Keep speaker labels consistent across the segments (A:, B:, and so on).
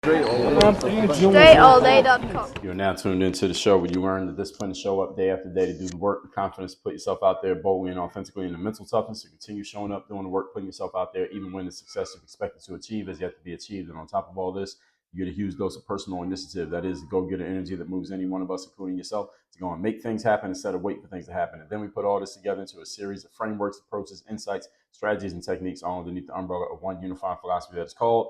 A: StrayAllDay.com.
B: You're now tuned into the show where you learn the discipline to show up day after day, to do the work, the confidence to put yourself out there boldly and authentically, and the mental toughness to continue showing up, doing the work, putting yourself out there, even when the success you're expected to achieve is yet to be achieved. And on top of all this, you get a huge dose of personal initiative. That is the go-getter energy that moves any one of us, including yourself, to go and make things happen instead of waiting for things to happen. And then we put all this together into a series of frameworks, approaches, insights, strategies, and techniques, all underneath the umbrella of one unified philosophy that is called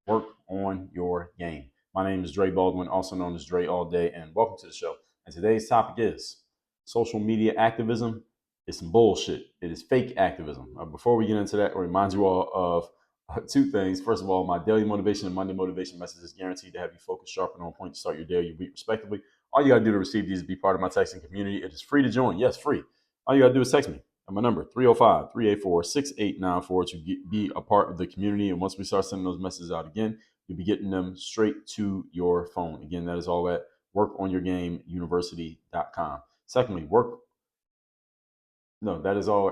B: Work on Your Game. My name is Dre Baldwin, also known as Dre All Day, and welcome to the show. And today's topic is social media activism. It's some bullshit. It is fake activism. Before we get into that, I'll remind you all of two things. First of all, my daily motivation and Monday motivation message is guaranteed to have you focused, sharp, and on point to start your day or your week, respectively. All you got to do to receive these is be part of my texting community. It is free to join. Yes, free. All you got to do is text me at my number, 305-384-6894, to be a part of the community. And once we start sending those messages out again, you'll be getting them straight to your phone. Again, that is all at workonyourgameuniversity.com. Secondly, that is all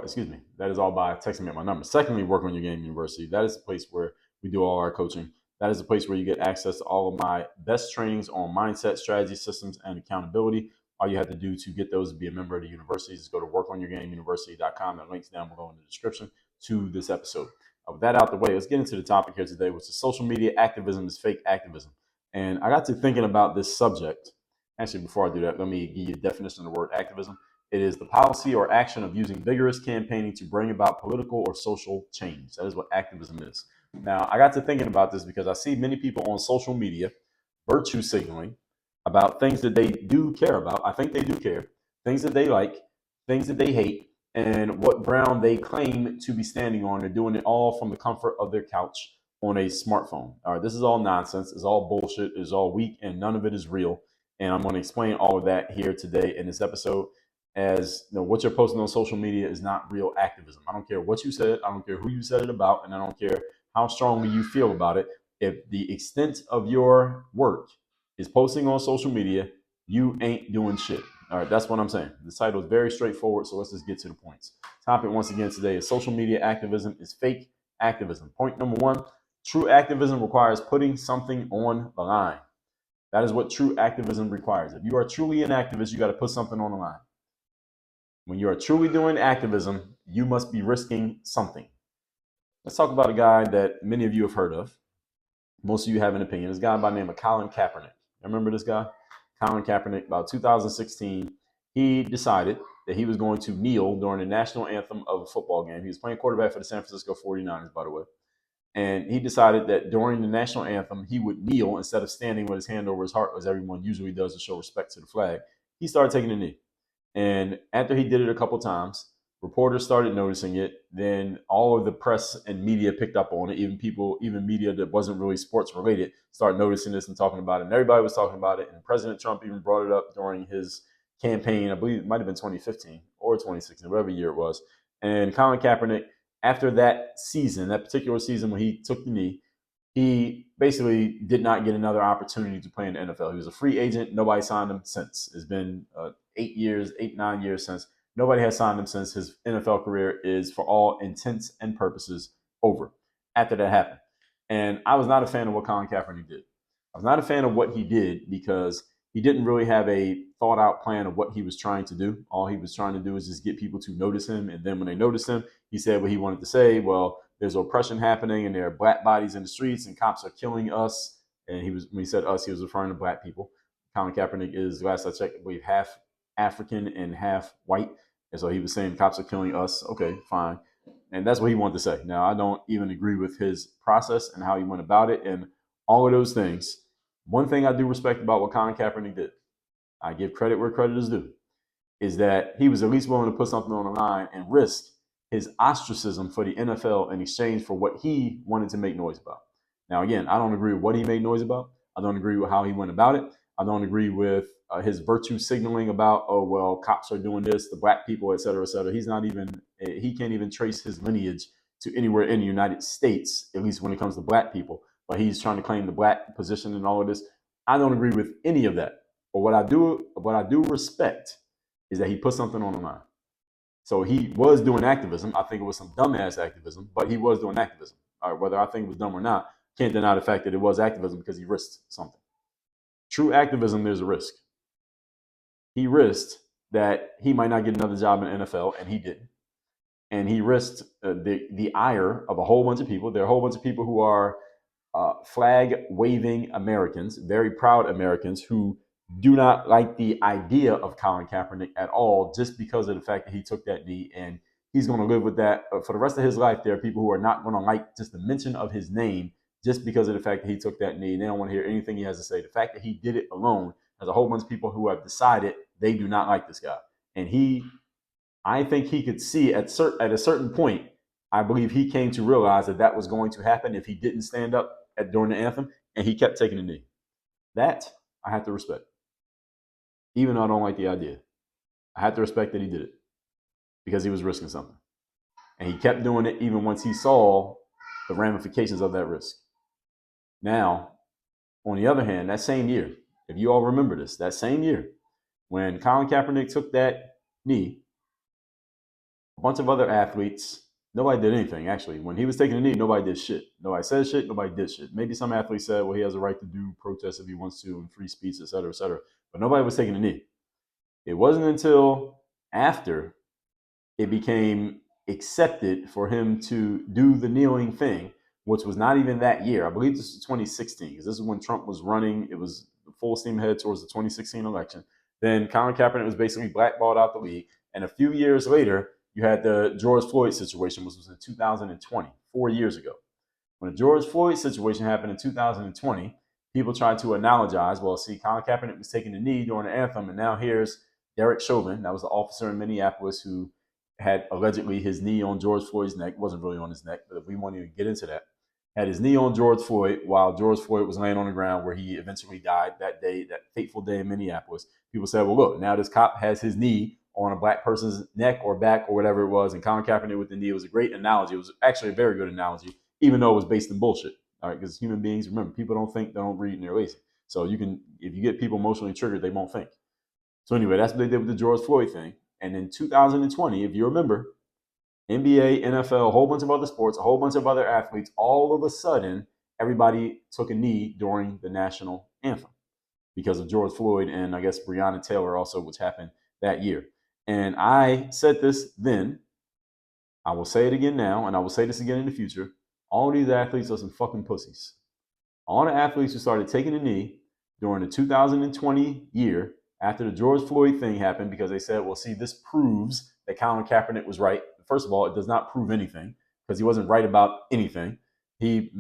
B: by texting me at my number. Secondly, Work on Your Game University. That is the place where we do all our coaching. That is the place where you get access to all of my best trainings on mindset, strategy, systems, and accountability. All you have to do to get those to be a member of the university is go to workonyourgameuniversity.com. That link's down below in the description to this episode. With that out the way, let's get into the topic here today, which is social media activism is fake activism. And I got to thinking about this subject. Actually, before I do that, let me give you a definition of the word activism. It is the policy or action of using vigorous campaigning to bring about political or social change. That is what activism is. Now, I got to thinking about this because I see many people on social media virtue signaling about things that they do care about. I think they do care. Things that they like, things that they hate, and what ground they claim to be standing on. They're doing it all from the comfort of their couch on a smartphone. All right, this is all nonsense. It's all bullshit. It's all weak, and none of it is real. And I'm going to explain all of that here today in this episode. As you know, what you're posting on social media is not real activism. I don't care what you said. I don't care who you said it about, and I don't care how strongly you feel about it. If the extent of your work is posting on social media, you ain't doing shit. All right, that's what I'm saying. The title is very straightforward, so let's just get to the points. Topic once again today is social media activism is fake activism. Point number one, true activism requires putting something on the line. That is what true activism requires. If you are truly an activist, you got to put something on the line. When you are truly doing activism, you must be risking something. Let's talk about a guy that many of you have heard of. Most of you have an opinion. This guy by the name of Colin Kaepernick. Remember this guy? Colin Kaepernick, about 2016, he decided that he was going to kneel during the national anthem of a football game. He was playing quarterback for the San Francisco 49ers, by the way. And he decided that during the national anthem, he would kneel instead of standing with his hand over his heart, as everyone usually does to show respect to the flag. He started taking a knee. And after he did it a couple times, reporters started noticing it. Then all of the press and media picked up on it. Even media that wasn't really sports related started noticing this and talking about it. And everybody was talking about it. And President Trump even brought it up during his campaign. I believe it might have been 2015 or 2016, whatever year it was. And Colin Kaepernick, after that season, that particular season when he took the knee, he basically did not get another opportunity to play in the NFL. He was a free agent. Nobody signed him since. It's been 9 years since. Nobody has signed him since. His NFL career is, for all intents and purposes, over after that happened. And I was not a fan of what Colin Kaepernick did. I was not a fan of what he did because he didn't really have a thought out plan of what he was trying to do. All he was trying to do is just get people to notice him. And then when they noticed him, he said what he wanted to say. Well, there's oppression happening and there are black bodies in the streets and cops are killing us. And when he said us, he was referring to black people. Colin Kaepernick is, last I checked, I believe half African and half white. And so he was saying cops are killing us. Okay, fine. And that's what he wanted to say. Now, I don't even agree with his process and how he went about it and all of those things. One thing I do respect about what Colin Kaepernick did, I give credit where credit is due, is that he was at least willing to put something on the line and risk his ostracism for the NFL in exchange for what he wanted to make noise about. Now, again, I don't agree with what he made noise about. I don't agree with how he went about it. I don't agree with his virtue signaling about, oh, well, cops are doing this, the black people, et cetera, et cetera. He can't even trace his lineage to anywhere in the United States, at least when it comes to black people. But he's trying to claim the black position and all of this. I don't agree with any of that. But what I do respect is that he put something on the line. So he was doing activism. I think it was some dumbass activism, but he was doing activism. All right, whether I think it was dumb or not, can't deny the fact that it was activism because he risked something. True activism, there's a risk. He risked that he might not get another job in the NFL, and he didn't. And he risked the ire of a whole bunch of people. There are a whole bunch of people who are flag-waving Americans, very proud Americans, who do not like the idea of Colin Kaepernick at all, just because of the fact that he took that knee, and he's going to live with that for the rest of his life. There are people who are not going to like just the mention of his name just because of the fact that he took that knee. They don't want to hear anything he has to say. The fact that he did it alone, there's a whole bunch of people who have decided they do not like this guy. And I think he could see at a certain point, I believe he came to realize that that was going to happen if he didn't stand up during the anthem, and he kept taking the knee. That I have to respect. Even though I don't like the idea, I have to respect that he did it because he was risking something. And he kept doing it even once he saw the ramifications of that risk. Now, on the other hand, that same year, if you all remember this, that same year, when Colin Kaepernick took that knee, a bunch of other athletes, nobody did anything, actually. When he was taking the knee, nobody did shit. Nobody said shit, nobody did shit. Maybe some athletes said, well, he has a right to do protests if he wants to, and free speech, et cetera, et cetera. But nobody was taking the knee. It wasn't until after it became accepted for him to do the kneeling thing, which was not even that year. I believe this was 2016, because this is when Trump was running. It was full steam ahead towards the 2016 election. Then Colin Kaepernick was basically blackballed out the league. And a few years later, you had the George Floyd situation, which was in 2020, 4 years ago. When the George Floyd situation happened in 2020, people tried to analogize, well, see, Colin Kaepernick was taking the knee during the anthem, and now here's Derek Chauvin, that was the officer in Minneapolis who had allegedly his knee on George Floyd's neck. It wasn't really on his neck, but if we want to get into that, had his knee on George Floyd while George Floyd was laying on the ground, where he eventually died that day, that fateful day in Minneapolis. People said, well, look, now this cop has his knee on a black person's neck or back or whatever it was, and Colin Kaepernick with the knee. It was a great analogy. It was actually a very good analogy, even though it was based in bullshit. All right, because human beings, remember, people don't think, they don't read, and they're lazy. So if you get people emotionally triggered, they won't think. So anyway, that's what they did with the George Floyd thing. And in 2020, if you remember, NBA, NFL, a whole bunch of other sports, a whole bunch of other athletes, all of a sudden, everybody took a knee during the national anthem because of George Floyd and I guess Breonna Taylor also, which happened that year. And I said this then, I will say it again now, and I will say this again in the future. All these athletes are some fucking pussies. All the athletes who started taking a knee during the 2020 year after the George Floyd thing happened, because they said, well, see, this proves that Colin Kaepernick was right. First of all, it does not prove anything because he wasn't right about anything. He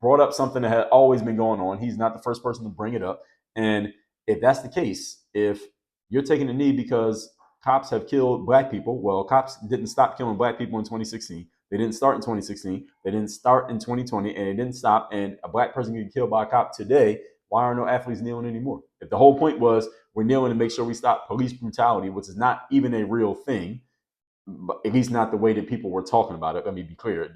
B: brought up something that had always been going on. He's not the first person to bring it up. And if that's the case, if you're taking a knee because cops have killed black people, well, cops didn't stop killing black people in 2016. They didn't start in 2016. They didn't start in 2020, and it didn't stop. And a black person getting killed by a cop today, why are no athletes kneeling anymore? If the whole point was we're kneeling to make sure we stop police brutality, which is not even a real thing, but at least not the way that people were talking about it. Let me be clear.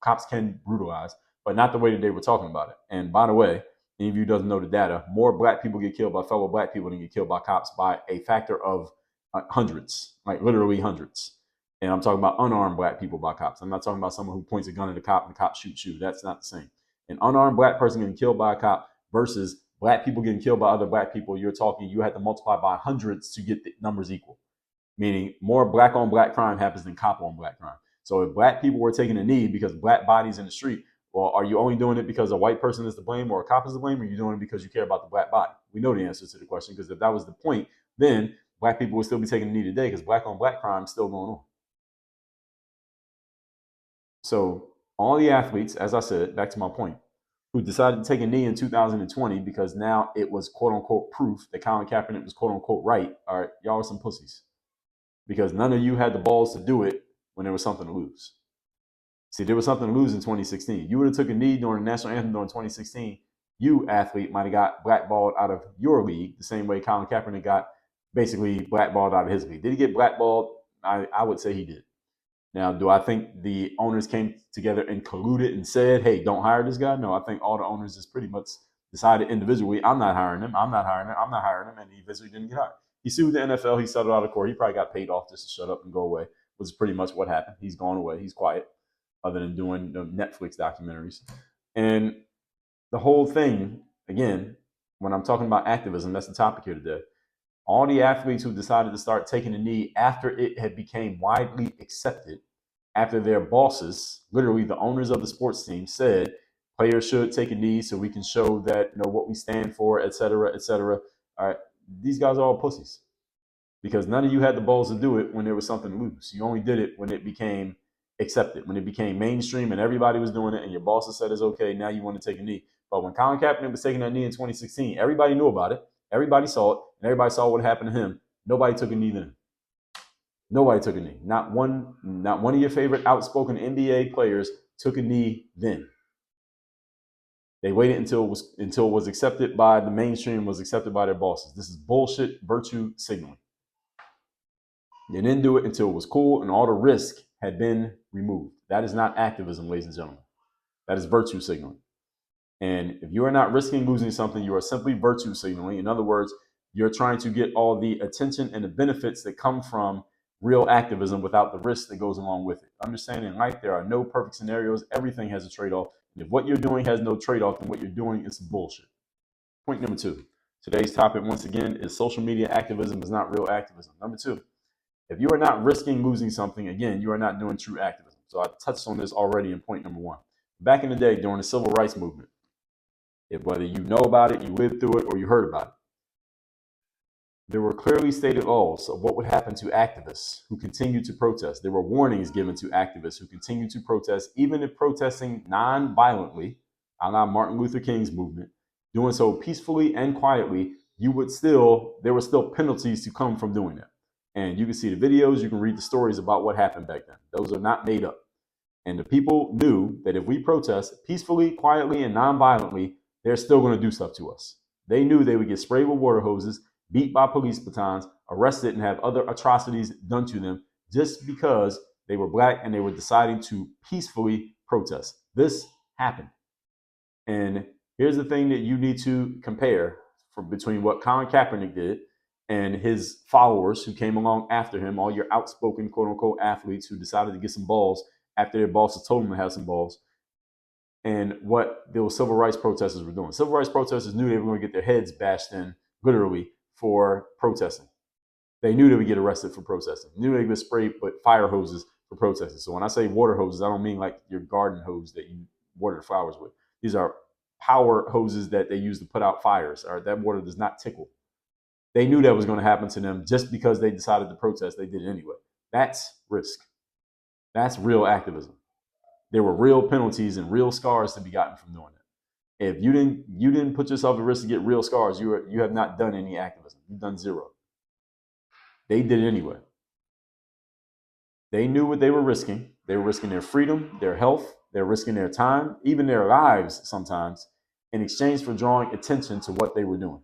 B: Cops can brutalize, but not the way that they were talking about it. And by the way, any of you doesn't know the data, more black people get killed by fellow black people than get killed by cops by a factor of hundreds, like literally hundreds. And I'm talking about unarmed black people by cops. I'm not talking about someone who points a gun at a cop and the cop shoots you. That's not the same. An unarmed black person getting killed by a cop versus black people getting killed by other black people, you had to multiply by hundreds to get the numbers equal. Meaning more black on black crime happens than cop on black crime. So if black people were taking a knee because black bodies in the street, well, are you only doing it because a white person is to blame or a cop is to blame, or are you doing it because you care about the black body? We know the answer to the question, because if that was the point, then black people would still be taking a knee today because black on black crime is still going on. So all the athletes, as I said, back to my point, who decided to take a knee in 2020 because now it was quote unquote proof that Colin Kaepernick was quote unquote right, all right, y'all are some pussies. Because none of you had the balls to do it when there was something to lose. See, there was something to lose in 2016. You would have took a knee during the national anthem during 2016. You, athlete, might have got blackballed out of your league the same way Colin Kaepernick got basically blackballed out of his league. Did he get blackballed? I would say he did. Now, do I think the owners came together and colluded and said, hey, don't hire this guy? No, I think all the owners just pretty much decided individually, I'm not hiring him, and he eventually didn't get hired. He sued the NFL. He settled out of court. He probably got paid off just to shut up and go away, which is pretty much what happened. He's gone away. He's quiet, other than doing Netflix documentaries. And the whole thing, again, when I'm talking about activism, that's the topic here today. All the athletes who decided to start taking a knee after it had became widely accepted, after their bosses, literally the owners of the sports team, said players should take a knee so we can show that, you know, what we stand for, et cetera, et cetera. All right, these guys are all pussies because none of you had the balls to do it when there was something to lose. You only did it when it became accepted, when it became mainstream and everybody was doing it and your bosses said it's okay, now you want to take a knee. But when Colin Kaepernick was taking that knee in 2016, everybody knew about it. Everybody saw it, and everybody saw what happened to him. Nobody took a knee then. Nobody took a knee. Not one of your favorite outspoken NBA players took a knee then. They waited until it was accepted by the mainstream, was accepted by their bosses. This is bullshit virtue signaling. They didn't do it until it was cool and all the risk had been removed. That is not activism, ladies and gentlemen. That is virtue signaling. And if you are not risking losing something, you are simply virtue signaling. In other words, you're trying to get all the attention and the benefits that come from real activism without the risk that goes along with it. Understanding in life, there are no perfect scenarios. Everything has a trade-off. And if what you're doing has no trade-off, then what you're doing is bullshit. Point number 2. Today's topic, once again, is social media activism is not real activism. Number 2, if you are not risking losing something, again, you are not doing true activism. So I touched on this already in point number 1. Back in the day, during the civil rights movement, whether you know about it, you lived through it, or you heard about it, there were clearly stated laws of what would happen to activists who continued to protest. There were warnings given to activists who continued to protest, even if protesting non-violently, a la Martin Luther King's movement, doing so peacefully and quietly, there were still penalties to come from doing that. And you can see the videos, you can read the stories about what happened back then. Those are not made up. And the people knew that if we protest peacefully, quietly, and non-violently, they're still going to do stuff to us. They knew they would get sprayed with water hoses, beat by police batons, arrested, and have other atrocities done to them just because they were black and they were deciding to peacefully protest. This happened. And here's the thing that you need to compare between what Colin Kaepernick did and his followers who came along after him, all your outspoken, quote unquote, athletes who decided to get some balls after their bosses told them to have some balls, and what those civil rights protesters were doing. Civil rights protesters knew they were going to get their heads bashed in, literally, for protesting. They knew they would get arrested for protesting. They knew they would get sprayed with fire hoses for protesting. So when I say water hoses, I don't mean like your garden hose that you water the flowers with. These are power hoses that they use to put out fires. All right, that water does not tickle. They knew that was going to happen to them just because they decided to protest. They did it anyway. That's risk. That's real activism. There were real penalties and real scars to be gotten from doing that. If you didn't put yourself at risk to get real scars, you have not done any activism. You've done zero. They did it anyway. They knew what they were risking. They were risking their freedom, their health, they're risking their time, even their lives sometimes, in exchange for drawing attention to what they were doing.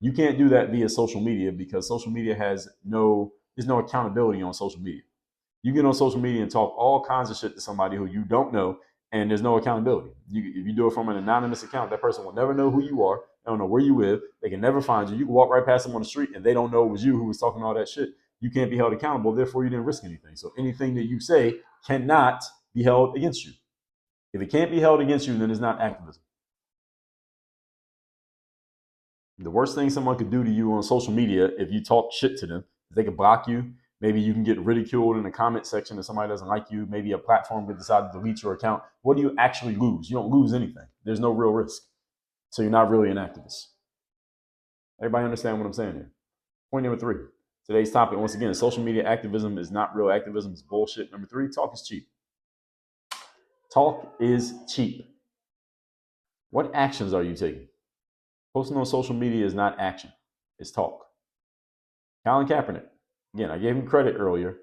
B: You can't do that via social media because social media there's no accountability on social media. You get on social media and talk all kinds of shit to somebody who you don't know, and there's no accountability. If you do it from an anonymous account, that person will never know who you are. They don't know where you live. They can never find you. You can walk right past them on the street, and they don't know it was you who was talking all that shit. You can't be held accountable. Therefore, you didn't risk anything. So anything that you say cannot be held against you. If it can't be held against you, then it's not activism. The worst thing someone could do to you on social media, if you talk shit to them, is they could block you. Maybe you can get ridiculed in the comment section if somebody doesn't like you. Maybe a platform could decide to delete your account. What do you actually lose? You don't lose anything. There's no real risk. So you're not really an activist. Everybody understand what I'm saying here? Point number 3. Today's topic, once again, social media activism is not real activism. It's bullshit. Number 3, talk is cheap. Talk is cheap. What actions are you taking? Posting on social media is not action. It's talk. Colin Kaepernick. Again, I gave him credit earlier.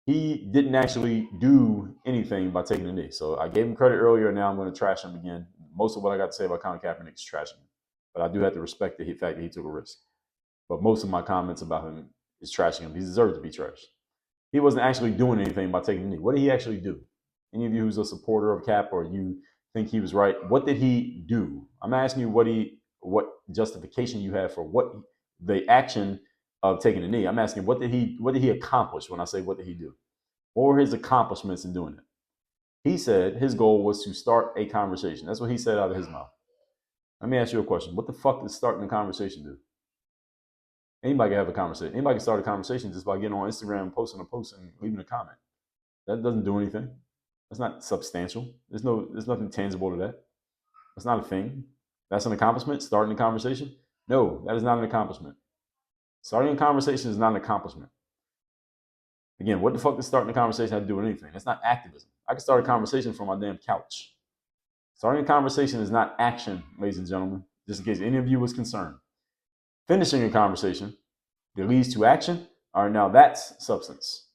B: He didn't actually do anything by taking a knee. So I gave him credit earlier. Now I'm going to trash him again. Most of what I got to say about Colin Kaepernick is trashing him. But I do have to respect the fact that he took a risk. But most of my comments about him is trashing him. He deserves to be trashed. He wasn't actually doing anything by taking a knee. What did he actually do? Any of you who's a supporter of Cap or you think he was right, what did he do? I'm asking you what justification you have for what the action of taking a knee. I'm asking what did he accomplish when I say what did he do? What were his accomplishments in doing it? He said his goal was to start a conversation. That's what he said out of his mouth. Let me ask you a question. What the fuck does starting a conversation do? Anybody can have a conversation. Anybody can start a conversation just by getting on Instagram, posting a post, and leaving a comment. That doesn't do anything. That's not substantial. There's nothing tangible to that. That's not a thing. That's an accomplishment. Starting a conversation? No, that is not an accomplishment. Starting a conversation is not an accomplishment. Again, what the fuck does starting a conversation have to do with anything? That's not activism. I can start a conversation from my damn couch. Starting a conversation is not action, ladies and gentlemen, just in case any of you was concerned. Finishing a conversation that leads to action, all right, now that's substance.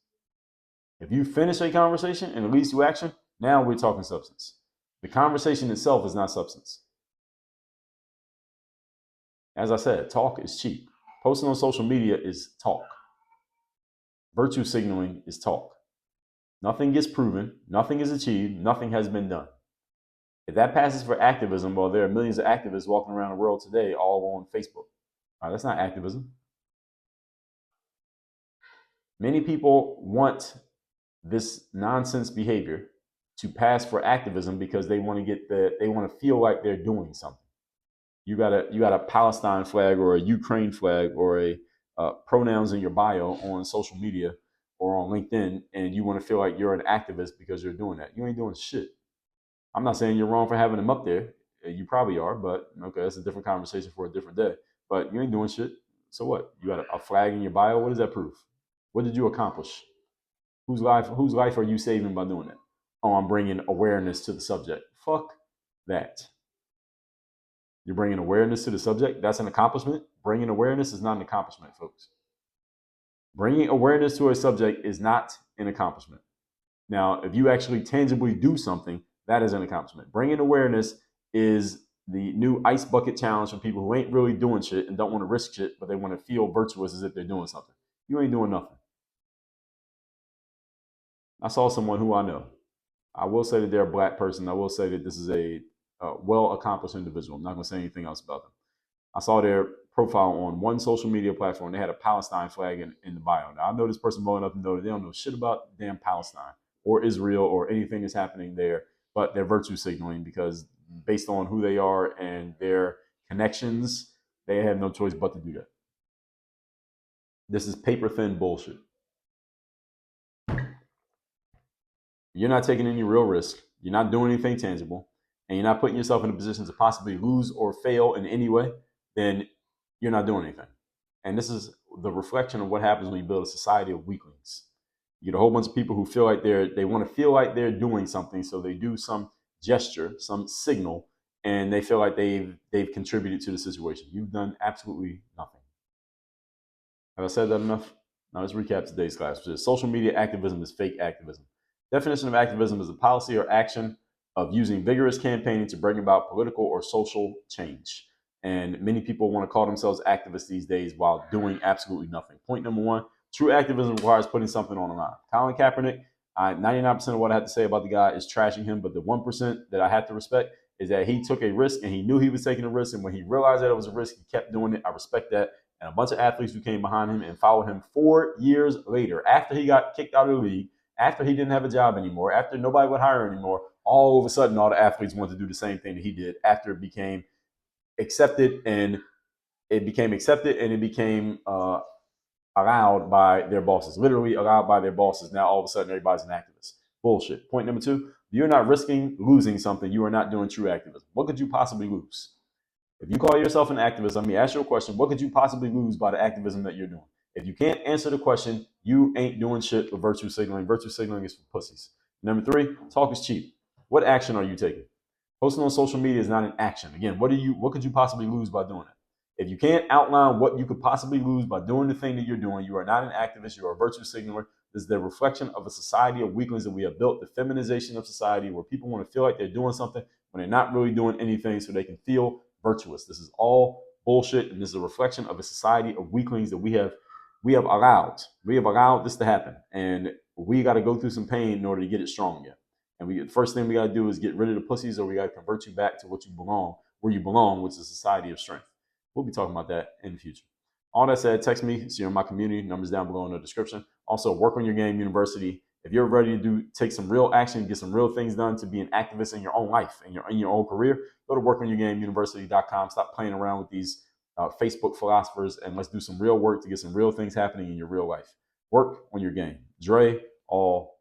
B: If you finish a conversation and it leads to action, now we're talking substance. The conversation itself is not substance. As I said, talk is cheap. Posting on social media is talk. Virtue signaling is talk. Nothing gets proven, nothing is achieved, nothing has been done. If that passes for activism, well, there are millions of activists walking around the world today, all on Facebook. All right, that's not activism. Many people want this nonsense behavior to pass for activism because they want to feel like they're doing something. You got a Palestine flag or a Ukraine flag or a pronouns in your bio on social media or on LinkedIn, and you want to feel like you're an activist because you're doing that. You ain't doing shit. I'm not saying you're wrong for having them up there. You probably are, but okay, that's a different conversation for a different day. But you ain't doing shit. So what? You got a flag in your bio? What does that prove? What did you accomplish? Whose life are you saving by doing that? Oh, I'm bringing awareness to the subject. Fuck that. You're bringing awareness to the subject. That's an accomplishment. Bringing awareness is not an accomplishment, folks. Bringing awareness to a subject is not an accomplishment. Now, if you actually tangibly do something, that is an accomplishment. Bringing awareness is the new ice bucket challenge for people who ain't really doing shit and don't want to risk shit, but they want to feel virtuous as if they're doing something. You ain't doing nothing. I saw someone who I know. I will say that they're a black person. I will say that this is a well-accomplished individual. I'm not going to say anything else about them. I saw their profile on one social media platform. They had a Palestine flag in the bio. Now, I know this person well enough to know that they don't know shit about damn Palestine or Israel or anything that's happening there, but they're virtue signaling because based on who they are and their connections, they have no choice but to do that. This is paper-thin bullshit. You're not taking any real risk. You're not doing anything tangible, and you're not putting yourself in a position to possibly lose or fail in any way, then you're not doing anything. And this is the reflection of what happens when you build a society of weaklings. You get a whole bunch of people who feel like they want to feel like they're doing something, so they do some gesture, some signal, and they feel like they've contributed to the situation. You've done absolutely nothing. Have I said that enough? Now let's recap today's class, which is social media activism is fake activism. Definition of activism is the policy or action of using vigorous campaigning to bring about political or social change. And many people want to call themselves activists these days while doing absolutely nothing. Point number one, true activism requires putting something on the line. Colin Kaepernick, 99% of what I have to say about the guy is trashing him, but the 1% that I have to respect is that he took a risk and he knew he was taking a risk. And when he realized that it was a risk, he kept doing it. I respect that. And a bunch of athletes who came behind him and followed him 4 years later, after he got kicked out of the league, after he didn't have a job anymore, after nobody would hire anymore, all of a sudden, all the athletes wanted to do the same thing that he did after it became accepted and it became allowed by their bosses, literally allowed by their bosses. Now, all of a sudden, everybody's an activist. Bullshit. Point number two, you're not risking losing something. You are not doing true activism. What could you possibly lose? If you call yourself an activist, let me ask you a question. What could you possibly lose by the activism that you're doing? If you can't answer the question, you ain't doing shit with virtue signaling. Virtue signaling is for pussies. Number three, talk is cheap. What action are you taking? Posting on social media is not an action. Again, what could you possibly lose by doing it? If you can't outline what you could possibly lose by doing the thing that you're doing, you are not an activist, you are a virtue signaler. This is the reflection of a society of weaklings that we have built, the feminization of society where people want to feel like they're doing something when they're not really doing anything so they can feel virtuous. This is all bullshit, and this is a reflection of a society of weaklings that we have allowed this to happen, and we got to go through some pain in order to get it strong again. And the first thing we got to do is get rid of the pussies, or we got to convert you back to where you belong, which is a society of strength. We'll be talking about that in the future. All that said, text me so you're in my community. Numbers down below in the description. Also, Work on Your Game University If you're ready to take some real action, get some real things done to be an activist in your own life, in your own career, go to workonyourgameuniversity.com. Stop playing around with these Facebook philosophers, and let's do some real work to get some real things happening in your real life. Work on your game. Dre, all